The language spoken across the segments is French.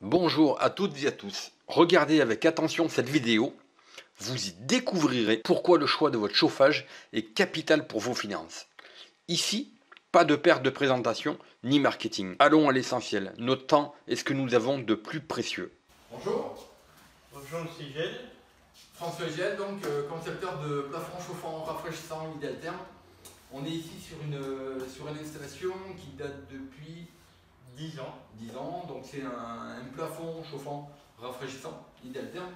Bonjour à toutes et à tous. Regardez avec attention cette vidéo. Vous y découvrirez pourquoi le choix de votre chauffage est capital pour vos finances. Ici, pas de perte de présentation ni marketing. Allons à l'essentiel. Notre temps est ce que nous avons de plus précieux. Bonjour. Bonjour Monsieur Gel. François Gel, donc concepteur de plafond chauffant rafraîchissant Idéaltherm. On est ici sur une installation qui date depuis 10 ans. 10 ans, donc c'est un plafond chauffant rafraîchissant Idéaltherm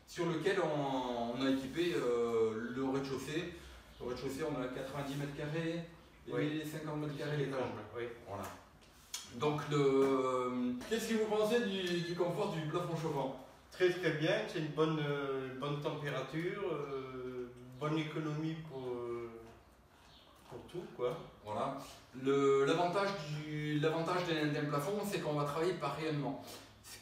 sur lequel on a équipé le rez-de-chaussée. Le rez-de-chaussée, on a 90 mètres carrés et 50 mètres carrés l'étage. Oui. Voilà. Donc, qu'est-ce que vous pensez du confort du plafond chauffant? Très bien, c'est une bonne température, bonne économie pour tout quoi. Voilà. L'avantage d'un plafond, c'est qu'on va travailler par rayonnement.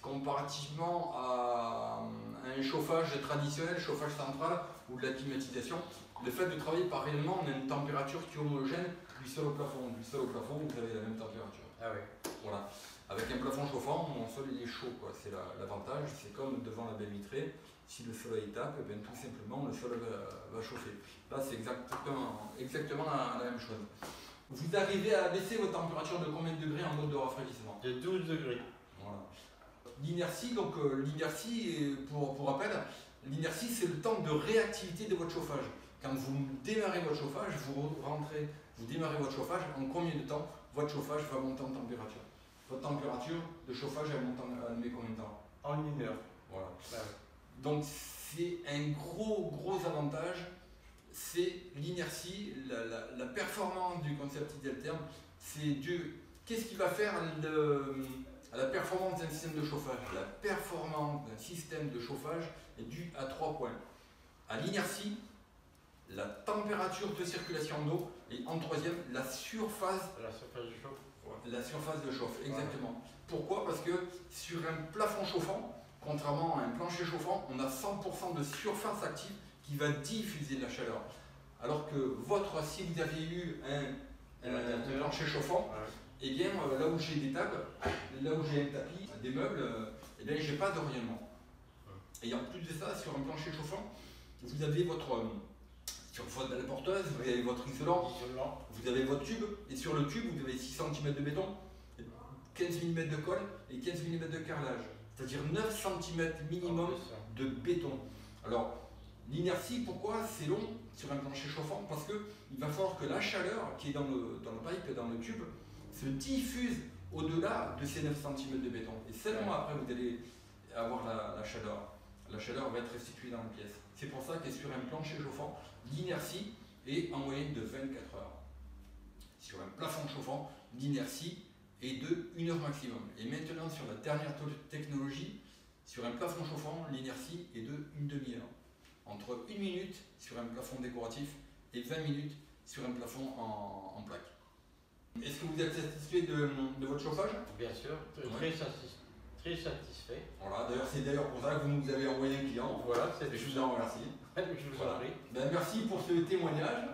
Comparativement à un chauffage traditionnel, chauffage central ou de la climatisation, le fait de travailler par rayonnement, on a une température qui est homogène du sol au plafond. Du sol au plafond, vous avez la même température. Ah oui. Voilà. Avec un plafond chauffant, mon sol il est chaud, c'est l'avantage. C'est comme devant la baie vitrée, si le soleil tape, ben, tout simplement le sol va chauffer. Là c'est exactement la même chose. Vous arrivez à baisser votre température de combien de degrés en mode de rafraîchissement? De 12 degrés. Voilà. L'inertie, donc l'inertie, pour rappel, l'inertie c'est le temps de réactivité de votre chauffage. Quand vous démarrez votre chauffage, vous démarrez votre chauffage, en combien de temps votre chauffage va monter en température? Votre température de chauffage, elle met combien de temps? En 1 heure. Voilà. Ah donc c'est un gros avantage, c'est l'inertie, la performance du concept Idéaltherm. C'est dû. Qu'est-ce qui va faire à la performance d'un système de chauffage? La performance d'un système de chauffage est due à 3 points. À l'inertie, la température de circulation d'eau et en troisième, la surface de chauffe. La surface de chauffe, exactement. Ouais. Pourquoi? Parce que sur un plafond chauffant, contrairement à un plancher chauffant, on a 100% de surface active qui va diffuser de la chaleur. Alors que si vous aviez eu un plancher chauffant, ouais. Eh bien là où j'ai des tables, là où j'ai un tapis, des meubles, eh bien j'ai pas de rayonnement. Et en plus de ça, sur un plancher chauffant, vous avez sur la porteuse, vous avez votre isolant, vous avez votre tube, et sur le tube, vous avez 6 cm de béton, 15 mm de colle et 15 mm de carrelage. C'est-à-dire 9 cm minimum de béton. Alors, l'inertie, pourquoi c'est long sur un plancher chauffant? Parce qu'il va falloir que la chaleur qui est dans le pipe, dans le tube, se diffuse au-delà de ces 9 cm de béton. Et seulement après, vous allez avoir la chaleur. La chaleur va être restituée dans la pièce. C'est pour ça que sur un plancher chauffant, l'inertie est en moyenne de 24 heures. Sur un plafond chauffant, l'inertie est de 1 heure maximum. Et maintenant, sur la dernière technologie, sur un plafond chauffant, l'inertie est de 1 demi-heure. Entre 1 minute sur un plafond décoratif et 20 minutes sur un plafond en plaque. Est-ce que vous êtes satisfait de votre chauffage? Bien sûr, très satisfait. Voilà, c'est d'ailleurs pour ça que vous nous avez envoyé un client. Voilà, je vous en remercie. Je vous en prie. Ben, merci pour ce témoignage,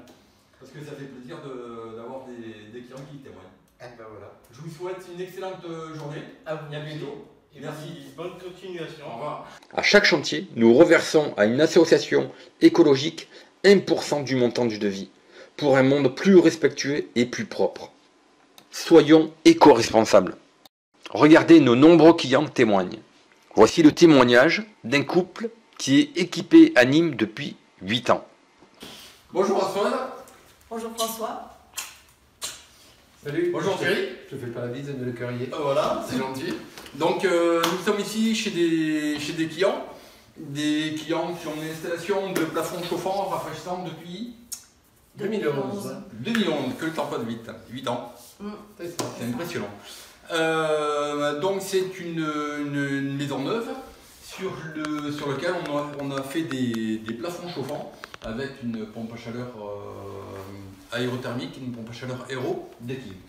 parce que ça fait plaisir d'avoir des clients qui témoignent. Ben voilà. Je vous souhaite une excellente journée. À vous. Et à bientôt. Et merci. Bonne continuation. Au revoir. À chaque chantier, nous reversons à une association écologique 1% du montant du devis, pour un monde plus respectueux et plus propre. Soyons éco-responsables. Regardez, nos nombreux clients témoignent. Voici le témoignage d'un couple qui est équipé à Nîmes depuis 8 ans. Bonjour Antoine. Bonjour François. Salut. Bonjour Thierry. Je fais pas la bise, mais le cœurier. Voilà, c'est gentil. Donc nous sommes ici chez des clients qui ont une installation de plafond chauffant rafraîchissant depuis 2011. 2011, que le temps passe vite, 8 ans. C'est impressionnant. Donc c'est une maison neuve sur laquelle on a fait des plafonds chauffants avec une pompe à chaleur aérothermique, une pompe à chaleur aéro d'équilibre.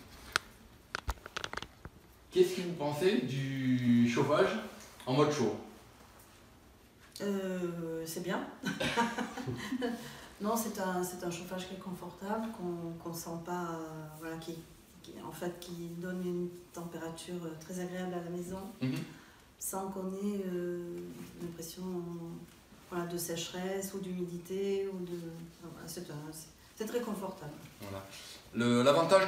Qu'est-ce que vous pensez du chauffage en mode chaud? C'est bien. Non, c'est un chauffage qui est confortable, qu'on ne sent pas, voilà, qui donne une température très agréable à la maison. sans qu'on ait l'impression voilà, de sécheresse ou d'humidité. Voilà, c'est très confortable. Voilà. L'avantage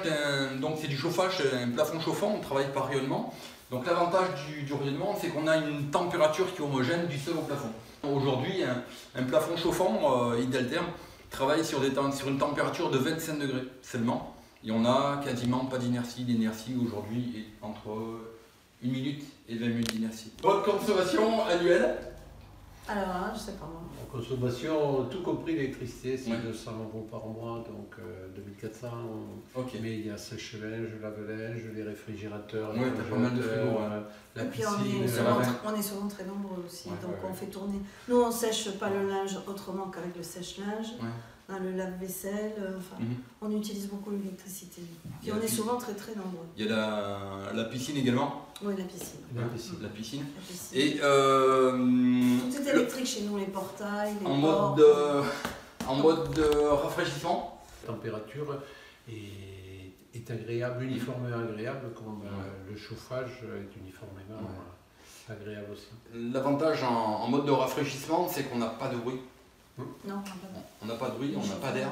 c'est du chauffage, un plafond chauffant, on travaille par rayonnement. Donc l'avantage du rayonnement, c'est qu'on a une température qui est homogène du sol au plafond. Aujourd'hui, un plafond chauffant, Ideltherm, travaille sur une température de 25 degrés seulement. Et on n'a quasiment pas d'inertie. L'inertie aujourd'hui est entre 1 minute et 20 minutes d'inertie. Votre consommation annuelle? Alors là, je sais pas moi. En consommation, tout compris l'électricité, c'est Ouais. 200 € par mois, donc 2400. Ok. Mais il y a sèche-linge, lave-linge, les réfrigérateurs, Ouais, t'as pas mal de frigo, ouais. la Et puis piscine. on est souvent très nombreux aussi, Ouais, donc ouais, on ouais. fait tourner. Nous, on sèche pas le linge autrement qu'avec le sèche-linge. Ouais. Dans le lave-vaisselle, on utilise beaucoup l'électricité. Puis on est souvent très très nombreux. Il y a la piscine également. Oui, la piscine. La piscine. La piscine. La piscine. Et Tout est électrique chez nous, les portails, les en portes. mode rafraîchissement. La température est agréable, uniformément agréable, comme le chauffage est uniformément agréable aussi. L'avantage en mode de rafraîchissement, c'est qu'on n'a pas de bruit. Non, On n'a pas de bruit, on n'a pas d'air,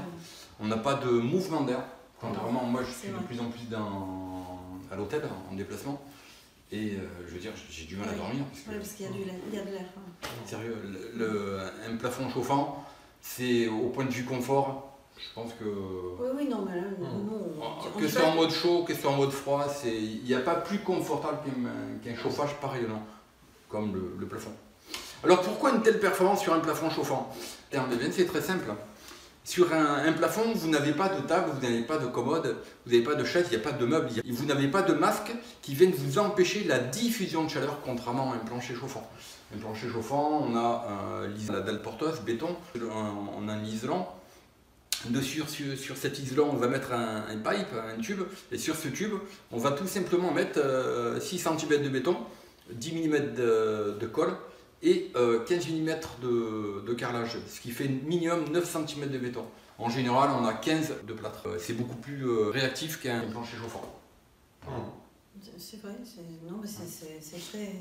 on n'a pas de mouvement d'air. Contrairement, moi je suis de vrai. plus en plus à l'hôtel, en déplacement. Et je veux dire, j'ai du mal à dormir. Parce qu'il y a de l'air. Sérieux, un plafond chauffant, c'est au point de vue confort, je pense que... Oui, non, mais là, nous, Que ce soit en mode chaud, que ce soit en mode froid, il n'y a pas plus confortable qu'un chauffage par rayonnement, comme le plafond. Alors pourquoi une telle performance sur un plafond chauffant? C'est très simple. Sur un plafond, vous n'avez pas de table, vous n'avez pas de commode, vous n'avez pas de chaise, il n'y a pas de meubles, vous n'avez pas de masque qui viennent vous empêcher la diffusion de chaleur, contrairement à un plancher chauffant. Un plancher chauffant, on a la dalle porteuse, béton, on a un isolant. Dessus, sur cet isolant, on va mettre un pipe, un tube, et sur ce tube, on va tout simplement mettre 6 cm de béton, 10 mm de colle, et 15 mm de carrelage, ce qui fait minimum 9 cm de béton. En général, on a 15 de plâtre. C'est beaucoup plus réactif qu'un plancher chauffant. C'est vrai, c'est très...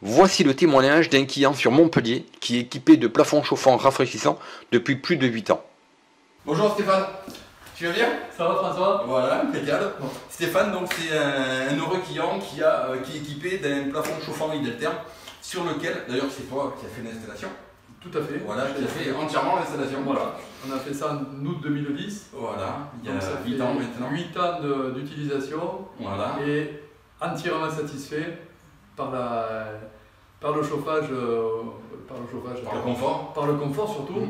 Voici le témoignage d'un client sur Montpellier qui est équipé de plafonds chauffants rafraîchissants depuis plus de 8 ans. Bonjour Stéphane, tu vas bien? Ça va François? Voilà, impeccable. Stéphane, donc c'est un heureux client qui est équipé d'un plafond chauffant Ideltherm sur lequel, d'ailleurs c'est toi qui as fait l'installation. Tout à fait. Voilà, qui a fait entièrement l'installation. Voilà, on a fait ça en août 2010. Voilà, il y Donc a ça 8 fait ans maintenant. 8 ans d'utilisation Voilà. et entièrement satisfait par le chauffage, Par le confort. par le confort surtout,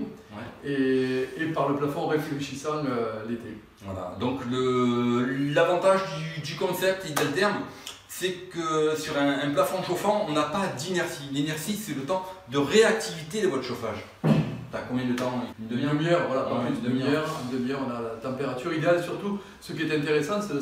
Ouais. et par le plafond réfléchissant l'été. Voilà, donc l'avantage du concept Ideltherm, c'est que sur un plafond chauffant, on n'a pas d'inertie. L'inertie, c'est le temps de réactivité de votre chauffage. T'as combien de temps? Une demi-heure? Voilà, pas Ouais, plus une demi-heure. Une demi-heure, on a la température idéale. Surtout, ce qui est intéressant, c'est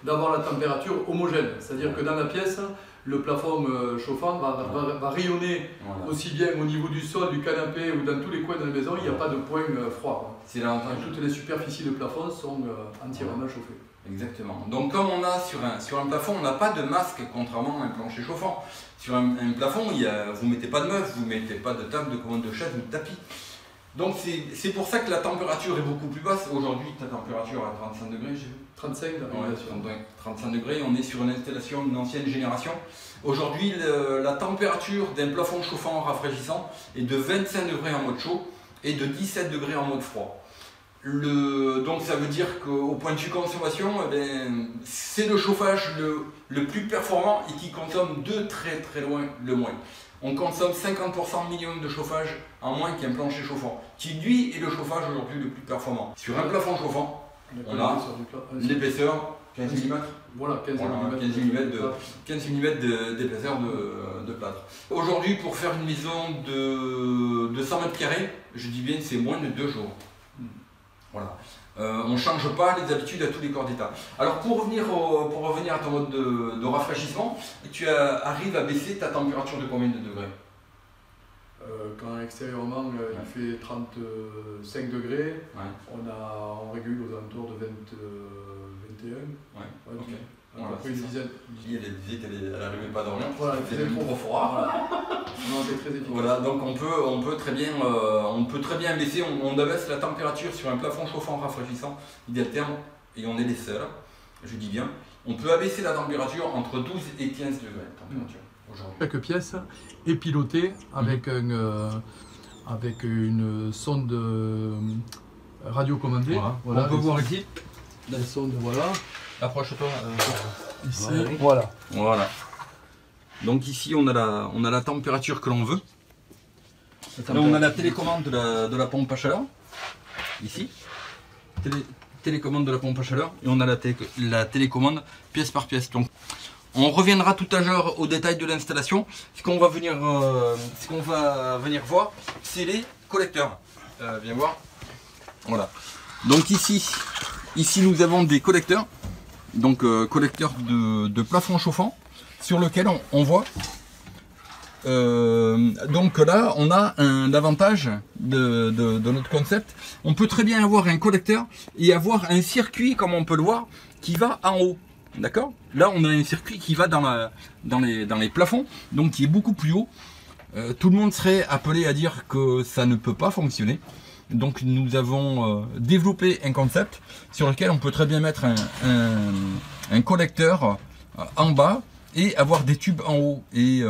d'avoir la température homogène. C'est-à-dire que dans la pièce, le plafond chauffant va rayonner Voilà. aussi bien au niveau du sol, du canapé ou dans tous les coins de la maison. Il n'y a pas de point froid. C'est l'avantage. Toutes les superficies de plafond sont entièrement chauffées. Exactement. Donc comme on a sur un plafond, on n'a pas de masque, contrairement à un plancher chauffant. Sur un plafond, vous ne mettez pas de meubles, vous ne mettez pas de table, de commande de chaise ou de tapis. Donc c'est pour ça que la température est beaucoup plus basse. Aujourd'hui, ta température est à 35 degrés, j'ai vu. 35 dans la réalisation. 35 degrés, on est sur une installation d'une ancienne génération. Aujourd'hui, la température d'un plafond chauffant rafraîchissant est de 25 degrés en mode chaud et de 17 degrés en mode froid. Donc ça veut dire qu'au point de vue consommation, c'est le chauffage le plus performant et qui consomme de très loin le moins. On consomme 50% minimum de chauffage en moins qu'un plancher chauffant, qui lui est le chauffage aujourd'hui le plus performant. Sur un plafond chauffant, on a l'épaisseur 15 mm. Voilà, 15 Voilà, mm. 15 mm d'épaisseur de plâtre. Aujourd'hui, pour faire une maison de 100 mètres carrés, je dis bien c'est moins de 2 jours. Voilà. On ne change pas les habitudes à tous les corps d'état. Alors pour revenir à ton mode de rafraîchissement, tu arrives à baisser ta température de combien de degrés? quand extérieurement il fait 35 degrés, on régule aux alentours de 21. Ok. Voilà, après une dizaine. Elle disait qu'elle n'arrivait pas à dormir. Voilà, c'était trop froid. Non, c'est très efficace. Voilà, donc on peut très bien baisser, on abaisse la température sur un plafond chauffant rafraîchissant idéal terme, et on est les seuls, je dis bien. On peut abaisser la température entre 12 et 15 degrés. Température aujourd'hui. Chaque pièce est pilotée avec une sonde radiocommandée. Voilà. On peut voir ici. La sonde, voilà. Approche-toi. Ici, voilà. Donc ici on a la température que l'on veut. Là on a la télécommande de la pompe à chaleur. Ici. Télécommande de la pompe à chaleur. Et on a la télécommande pièce par pièce. Donc on reviendra tout à l'heure au détail de l'installation. Ce qu'on va venir voir, c'est les collecteurs. Viens voir. Voilà. Donc ici nous avons des collecteurs. Donc collecteur de plafond chauffant sur lequel on voit donc là on a l'avantage de notre concept. On peut très bien avoir un collecteur et avoir un circuit, comme on peut le voir, qui va en haut, d'accord. Là on a un circuit qui va dans les plafonds, donc qui est beaucoup plus haut. Tout le monde serait appelé à dire que ça ne peut pas fonctionner. Donc nous avons développé un concept sur lequel on peut très bien mettre un collecteur en bas et avoir des tubes en haut, et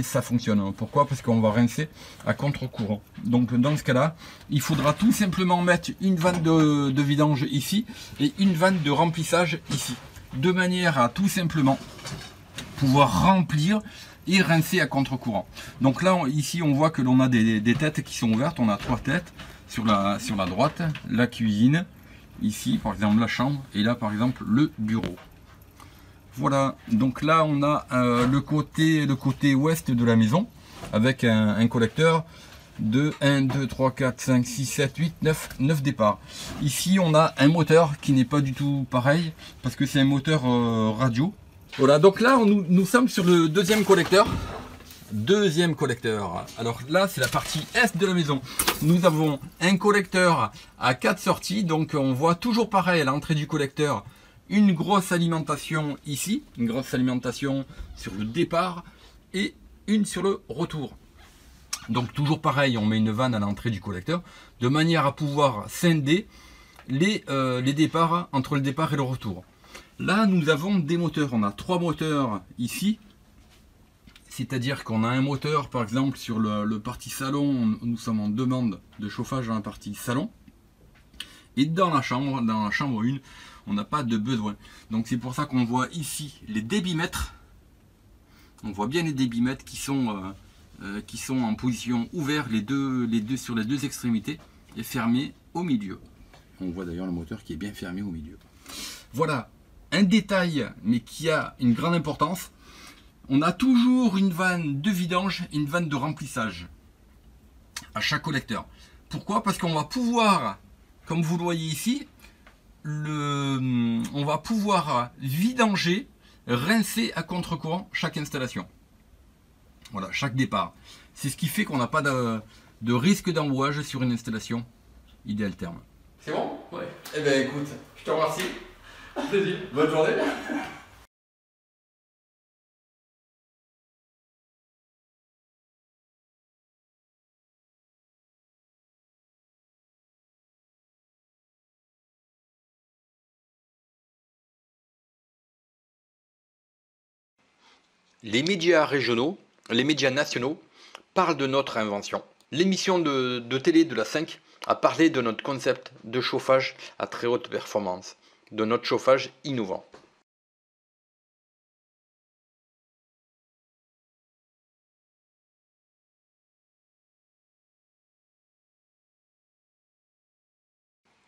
ça fonctionne. Pourquoi? Parce qu'on va rincer à contre-courant. Donc dans ce cas-là, il faudra tout simplement mettre une vanne de vidange ici et une vanne de remplissage ici, de manière à tout simplement pouvoir remplir et rincer à contre-courant. Donc là ici on voit que l'on a des têtes qui sont ouvertes. On a 3 têtes sur la droite, la cuisine, ici par exemple la chambre, et là par exemple le bureau. Voilà, donc là on a le côté ouest de la maison avec un collecteur de 1, 2, 3, 4, 5, 6, 7, 8, 9 départs. Ici on a un moteur qui n'est pas du tout pareil parce que c'est un moteur radio. Voilà, donc là nous sommes sur le deuxième collecteur. Alors là c'est la partie est de la maison. Nous avons un collecteur à 4 sorties, donc on voit toujours pareil à l'entrée du collecteur une grosse alimentation ici, une grosse alimentation sur le départ et une sur le retour. Donc toujours pareil, on met une vanne à l'entrée du collecteur de manière à pouvoir scinder les départs entre le départ et le retour. Là nous avons des moteurs, on a 3 moteurs ici, c'est-à-dire qu'on a un moteur par exemple sur le partie salon, nous sommes en demande de chauffage dans la partie salon, et dans la chambre 1, on n'a pas de besoin. Donc c'est pour ça qu'on voit ici les débitmètres, on voit bien les débitmètres qui sont en position ouverte, les deux sur les deux extrémités, et fermés au milieu. On voit d'ailleurs le moteur qui est bien fermé au milieu. Voilà, un détail mais qui a une grande importance. On a toujours une vanne de vidange et une vanne de remplissage à chaque collecteur. Pourquoi? Parce qu'on va pouvoir, comme vous le voyez ici, on va pouvoir vidanger, rincer à contre-courant chaque installation. Voilà, chaque départ. C'est ce qui fait qu'on n'a pas de risque d'embouage sur une installation idéal terme. C'est bon? Ouais. Eh bien écoute, je te remercie. Plaisir. Bonne journée. Les médias régionaux, les médias nationaux parlent de notre invention. L'émission de télé de la 5 a parlé de notre concept de chauffage à très haute performance, de notre chauffage innovant.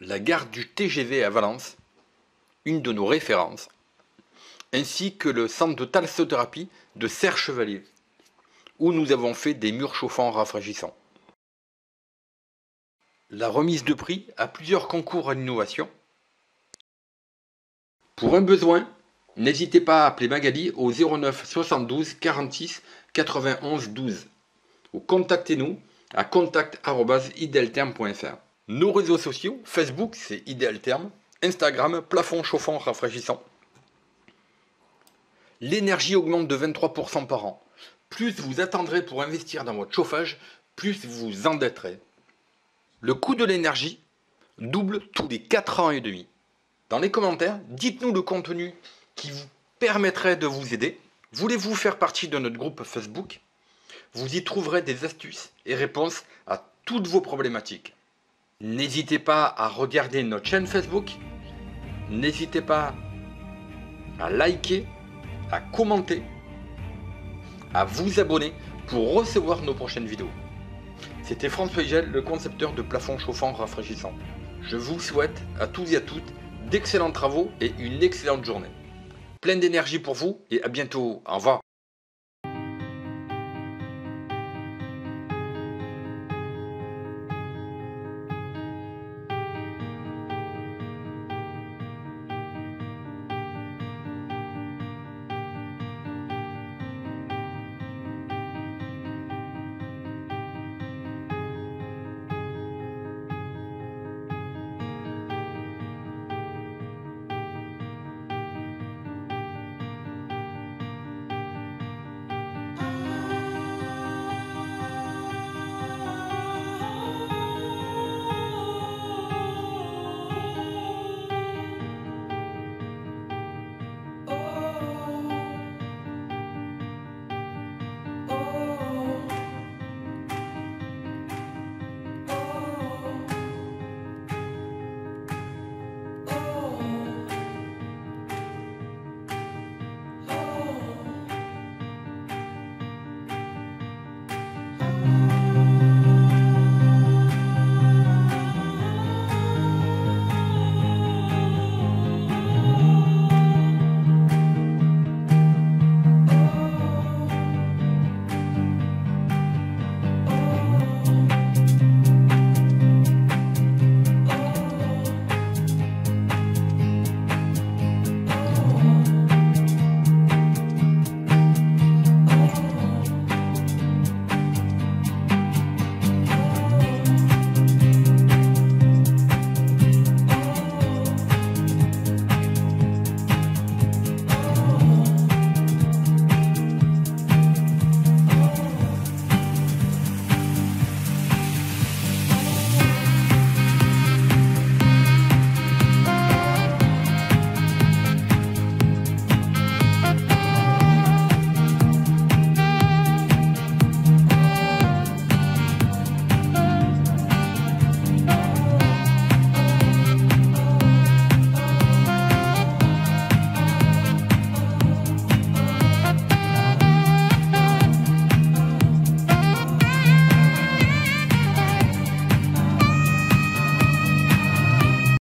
La gare du TGV à Valence, une de nos références, ainsi que le centre de thalassothérapie de Serre-Chevalier, où nous avons fait des murs chauffants rafraîchissants. La remise de prix à plusieurs concours à l'innovation. Pour un besoin, n'hésitez pas à appeler Magali au 09 72 46 91 12 ou contactez-nous à contact@idealterm.fr. Nos réseaux sociaux, Facebook c'est Ideal Term, Instagram plafond chauffant rafraîchissant. L'énergie augmente de 23% par an. Plus vous attendrez pour investir dans votre chauffage, plus vous vous endetterez. Le coût de l'énergie double tous les 4 ans et demi. Dans les commentaires, dites-nous le contenu qui vous permettrait de vous aider. Voulez-vous faire partie de notre groupe Facebook? Vous y trouverez des astuces et réponses à toutes vos problématiques. N'hésitez pas à regarder notre chaîne Facebook. N'hésitez pas à liker, à commenter, à vous abonner pour recevoir nos prochaines vidéos. C'était François Higel, le concepteur de plafond chauffant rafraîchissant. Je vous souhaite à tous et à toutes d'excellents travaux et une excellente journée. Pleine d'énergie pour vous et à bientôt. Au revoir.